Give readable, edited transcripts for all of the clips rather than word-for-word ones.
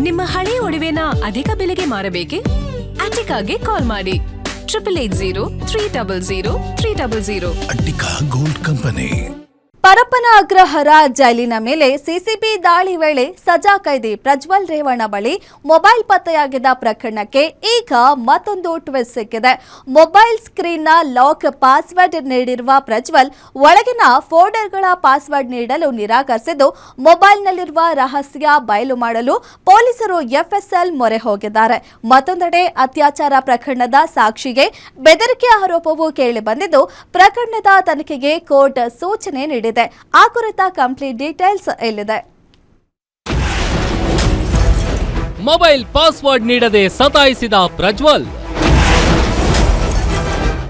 ನಿಮ್ಮ ಹಳೆ ಒಡವೆನ ಅಧಿಕ ಬೆಲೆಗೆ ಮಾರಬೇಕೆ? ಅಟಿಕಾಗೆ ಕಾಲ್ ಮಾಡಿ 8880 ಅಟಿಕಾ ಗೋಲ್ಡ್ ಕಂಪನಿ. ಪರಪ್ಪನ ಅಗ್ರಹಾರ ಜೈಲಿನ ಮೇಲೆ ಸಿಸಿಬಿ ದಾಳಿ ವೇಳೆ ಸಜಾ ಕೈದಿ ಪ್ರಜ್ವಲ್ ರೇವಣ್ಣ ಬಳಿ ಮೊಬೈಲ್ ಪತ್ತೆಯಾಗಿದ್ದ ಪ್ರಕರಣಕ್ಕೆ ಈಗ ಮತ್ತೊಂದು ಟ್ವಿಸ್ಟ್ ಸಿಕ್ಕಿದೆ. ಮೊಬೈಲ್ ಸ್ಕ್ರೀನ್ನ ಲಾಕ್ ಪಾಸ್ವರ್ಡ್ ನೀಡಿರುವ ಪ್ರಜ್ವಲ್ ಒಳಗಿನ ಫೋಲ್ಡರ್ಗಳ ಪಾಸ್ವರ್ಡ್ ನೀಡಲು ನಿರಾಕರಿಸಿದ್ದು, ಮೊಬೈಲ್ನಲ್ಲಿರುವ ರಹಸ್ಯ ಬಯಲು ಮಾಡಲು ಪೊಲೀಸರು ಎಫ್ಎಸ್ಎಲ್ ಮೊರೆ ಹೋಗಿದ್ದಾರೆ. ಮತ್ತೊಂದೆಡೆ ಅತ್ಯಾಚಾರ ಪ್ರಕರಣದ ಸಾಕ್ಷಿಗೆ ಬೆದರಿಕೆ ಆರೋಪವು ಕೇಳಿಬಂದಿದ್ದು, ಪ್ರಕರಣದ ತನಿಖೆಗೆ ಕೋರ್ಟ್ ಸೂಚನೆ ನೀಡಿದೆ. ಆ ಕುರಿತ ಕಂಪ್ಲೀಟ್ ಡೀಟೇಲ್ಸ್ ಇಲ್ಲಿದೆ. ಮೊಬೈಲ್ ಪಾಸ್ವರ್ಡ್ ನೀಡದೆ ಸತಾಯಿಸಿದ ಪ್ರಜ್ವಲ್.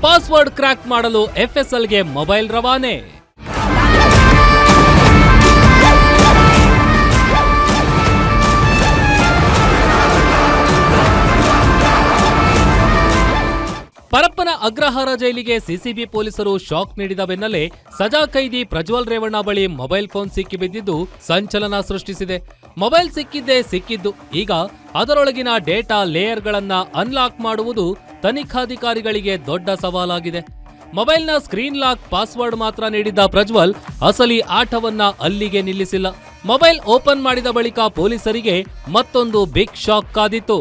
ಪಾಸ್ವರ್ಡ್ ಕ್ರ್ಯಾಕ್ ಮಾಡಲು ಎಫ್ಎಸ್ಎಲ್ಗೆ ಮೊಬೈಲ್ ರವಾನೆ. ಪರಪ್ಪನ ಅಗ್ರಹಾರ ಜೈಲಿಗೆ ಸಿಸಿಬಿ ಪೊಲೀಸರು ಶಾಕ್ ನೀಡಿದ ಬೆನ್ನಲ್ಲೇ ಸಜಾ ಕೈದಿ ಪ್ರಜ್ವಲ್ ರೇವಣ್ಣ ಬಳಿ ಮೊಬೈಲ್ ಫೋನ್ ಸಿಕ್ಕಿಬಿದ್ದಿದ್ದು ಸಂಚಲನ ಸೃಷ್ಟಿಸಿದೆ. ಮೊಬೈಲ್ ಸಿಕ್ಕಿದ್ದು, ಈಗ ಅದರೊಳಗಿನ ಡೇಟಾ ಲೇಯರ್ಗಳನ್ನ ಅನ್ಲಾಕ್ ಮಾಡುವುದು ತನಿಖಾಧಿಕಾರಿಗಳಿಗೆ ದೊಡ್ಡ ಸವಾಲಾಗಿದೆ. ಮೊಬೈಲ್ನ ಸ್ಕ್ರೀನ್ ಲಾಕ್ ಪಾಸ್ವರ್ಡ್ ಮಾತ್ರ ನೀಡಿದ್ದ ಪ್ರಜ್ವಲ್ ಅಸಲಿ ಆಟವನ್ನ ಅಲ್ಲಿಗೆ ನಿಲ್ಲಿಸಿಲ್ಲ. ಮೊಬೈಲ್ ಓಪನ್ ಮಾಡಿದ ಬಳಿಕ ಪೊಲೀಸರಿಗೆ ಮತ್ತೊಂದು ಬಿಗ್ ಶಾಕ್ ಕಾದಿತ್ತು.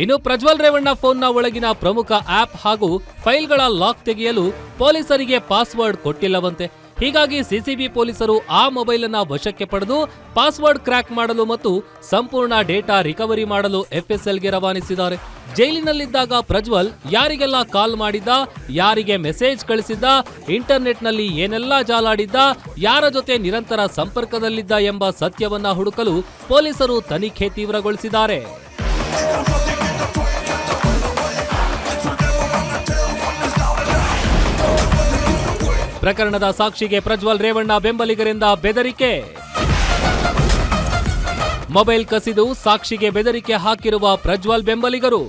ಇನ್ನು ಪ್ರಜ್ವಲ್ ರೇವಣ್ಣ ಫೋನ್ನ ಒಳಗಿನ ಪ್ರಮುಖ ಆಪ್ ಹಾಗೂ ಫೈಲ್ಗಳ ಲಾಕ್ ತೆಗೆಯಲು ಪೊಲೀಸರಿಗೆ ಪಾಸ್ವರ್ಡ್ ಕೊಟ್ಟಿಲ್ಲವಂತೆ. ಹೀಗಾಗಿ ಸಿಸಿಬಿ ಪೊಲೀಸರು ಆ ಮೊಬೈಲ್ ಅನ್ನ ವಶಕ್ಕೆ ಪಡೆದು ಪಾಸ್ವರ್ಡ್ ಕ್ರ್ಯಾಕ್ ಮಾಡಲು ಮತ್ತು ಸಂಪೂರ್ಣ ಡೇಟಾ ರಿಕವರಿ ಮಾಡಲು ಎಫ್ಎಸ್ಎಲ್ಗೆ ರವಾನಿಸಿದ್ದಾರೆ. ಜೈಲಿನಲ್ಲಿದ್ದಾಗ ಪ್ರಜ್ವಲ್ ಯಾರಿಗೆಲ್ಲ ಕಾಲ್ ಮಾಡಿದ್ದ, ಯಾರಿಗೆ ಮೆಸೇಜ್ ಕಳಿಸಿದ್ದ, ಇಂಟರ್ನೆಟ್ನಲ್ಲಿ ಏನೆಲ್ಲ ಜಾಲಾಡಿದ್ದ, ಯಾರ ಜೊತೆ ನಿರಂತರ ಸಂಪರ್ಕದಲ್ಲಿದ್ದ ಎಂಬ ಸತ್ಯವನ್ನ ಹುಡುಕಲು ಪೊಲೀಸರು ತನಿಖೆ ತೀವ್ರಗೊಳಿಸಿದ್ದಾರೆ. ಪ್ರಕರಣದ ಸಾಕ್ಷಿಗೆ ಪ್ರಜ್ವಲ್ ರೇವಣ್ಣ ಬೆಂಬಲಿಗರಿಂದ ಬೆದರಿಕೆ. ಮೊಬೈಲ್ ಕಸಿದು ಸಾಕ್ಷಿಗೆ ಬೆದರಿಕೆ ಹಾಕಿರುವ ಪ್ರಜ್ವಲ್ ಬೆಂಬಲಿಗರು.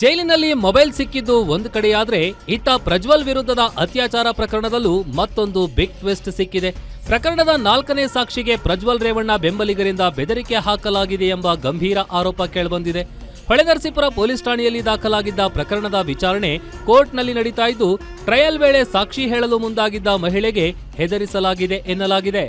ಜೈಲಿನಲ್ಲಿ ಮೊಬೈಲ್ ಸಿಕ್ಕಿದ್ದು ಒಂದು ಕಡೆಯಾದ್ರೆ, ಇತ್ತ ಪ್ರಜ್ವಲ್ ವಿರುದ್ಧದ ಅತ್ಯಾಚಾರ ಪ್ರಕರಣದಲ್ಲೂ ಮತ್ತೊಂದು ಬಿಗ್ ಟ್ವಿಸ್ಟ್ ಸಿಕ್ಕಿದೆ. ಪ್ರಕರಣದ 4ನೇ ಸಾಕ್ಷಿಗೆ ಪ್ರಜ್ವಲ್ ರೇವಣ್ಣ ಬೆಂಬಲಿಗರಿಂದ ಬೆದರಿಕೆ ಹಾಕಲಾಗಿದೆ ಎಂಬ ಗಂಭೀರ ಆರೋಪ ಕೇಳಿಬಂದಿದೆ. ಹೊಳೆನರಸೀಪುರ ಪೊಲೀಸ್ ಠಾಣೆಯಲ್ಲಿ ದಾಖಲಾಗಿದ್ದ ಪ್ರಕರಣದ ವಿಚಾರಣೆ ಕೋರ್ಟ್ನಲ್ಲಿ ನಡೀತಾ ಇದ್ದು, ಟ್ರಯಲ್ ವೇಳೆ ಸಾಕ್ಷಿ ಹೇಳಲು ಮುಂದಾಗಿದ್ದ ಮಹಿಳೆಗೆ ಹೆದರಿಸಲಾಗಿದೆ ಎನ್ನಲಾಗಿದೆ.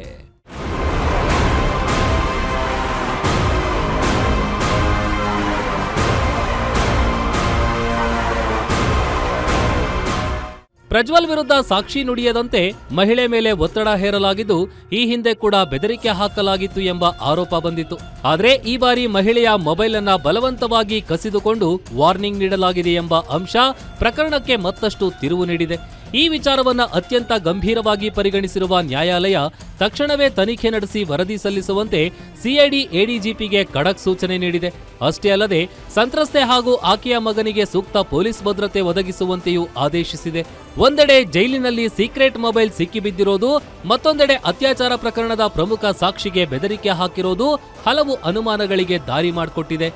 ಪ್ರಜ್ವಲ್ ವಿರುದ್ಧ ಸಾಕ್ಷಿ ನುಡಿಯದಂತೆ ಮಹಿಳೆ ಮೇಲೆ ಒತ್ತಡ ಹೇರಲಾಗಿದ್ದು, ಈ ಹಿಂದೆ ಕೂಡ ಬೆದರಿಕೆ ಹಾಕಲಾಗಿತ್ತು ಎಂಬ ಆರೋಪ ಬಂದಿತ್ತು. ಆದರೆ ಈ ಬಾರಿ ಮಹಿಳೆಯ ಮೊಬೈಲ್ ಅನ್ನ ಬಲವಂತವಾಗಿ ಕಸಿದುಕೊಂಡು ವಾರ್ನಿಂಗ್ ನೀಡಲಾಗಿದೆ ಎಂಬ ಅಂಶ ಪ್ರಕರಣಕ್ಕೆ ಮತ್ತಷ್ಟು ತಿರುವು ನೀಡಿದೆ. ಈ ವಿಚಾರವನ್ನ ಅತ್ಯಂತ ಗಂಭೀರವಾಗಿ ಪರಿಗಣಿಸಿರುವ ನ್ಯಾಯಾಲಯ ತಕ್ಷಣವೇ ತನಿಖೆ ನಡೆಸಿ ವರದಿ ಸಲ್ಲಿಸುವಂತೆ ಸಿಐಡಿ ಎಡಿಜಿಪಿಗೆ ಖಡಕ್ ಸೂಚನೆ ನೀಡಿದೆ. ಅಷ್ಟೇ ಅಲ್ಲದೆ ಸಂತ್ರಸ್ತೆ ಹಾಗೂ ಆಕೆಯ ಮಗನಿಗೆ ಸೂಕ್ತ ಪೊಲೀಸ್ ಭದ್ರತೆ ಒದಗಿಸುವಂತೆಯೂ ಆದೇಶಿಸಿದೆ. ಒಂದೆಡೆ ಜೈಲಿನಲ್ಲಿ ಸೀಕ್ರೆಟ್ ಮೊಬೈಲ್ ಸಿಕ್ಕಿಬಿದ್ದಿರೋದು, ಮತ್ತೊಂದೆಡೆ ಅತ್ಯಾಚಾರ ಪ್ರಕರಣದ ಪ್ರಮುಖ ಸಾಕ್ಷಿಗೆ ಬೆದರಿಕೆ ಹಾಕಿರೋದು ಹಲವು ಅನುಮಾನಗಳಿಗೆ ದಾರಿ ಮಾಡಿಕೊಟ್ಟಿದೆ.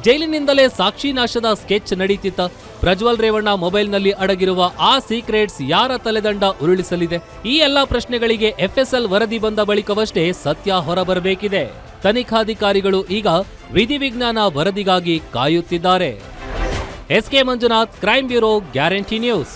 ಜೈಲಿನಿಂದಲೇ ಸಾಕ್ಷಿ ನಾಶದ ಸ್ಕೆಚ್ ನಡೀತಿತ್ತ. ಪ್ರಜ್ವಲ್ ರೇವಣ್ಣ ಮೊಬೈಲ್ನಲ್ಲಿ ಅಡಗಿರುವ ಆ ಸೀಕ್ರೆಟ್ಸ್ ಯಾರ ತಲೆದಂಡ ಉರುಳಿಸಲಿದೆ? ಈ ಎಲ್ಲಾ ಪ್ರಶ್ನೆಗಳಿಗೆ ಎಫ್ಎಸ್ಎಲ್ ವರದಿ ಬಂದ ಬಳಿಕವಷ್ಟೇ ಸತ್ಯ ಹೊರಬರಬೇಕಿದೆ. ತನಿಖಾಧಿಕಾರಿಗಳು ಈಗ ವಿಧಿವಿಜ್ಞಾನ ವರದಿಗಾಗಿ ಕಾಯುತ್ತಿದ್ದಾರೆ. S K Manjunath, crime bureau, guarantee news.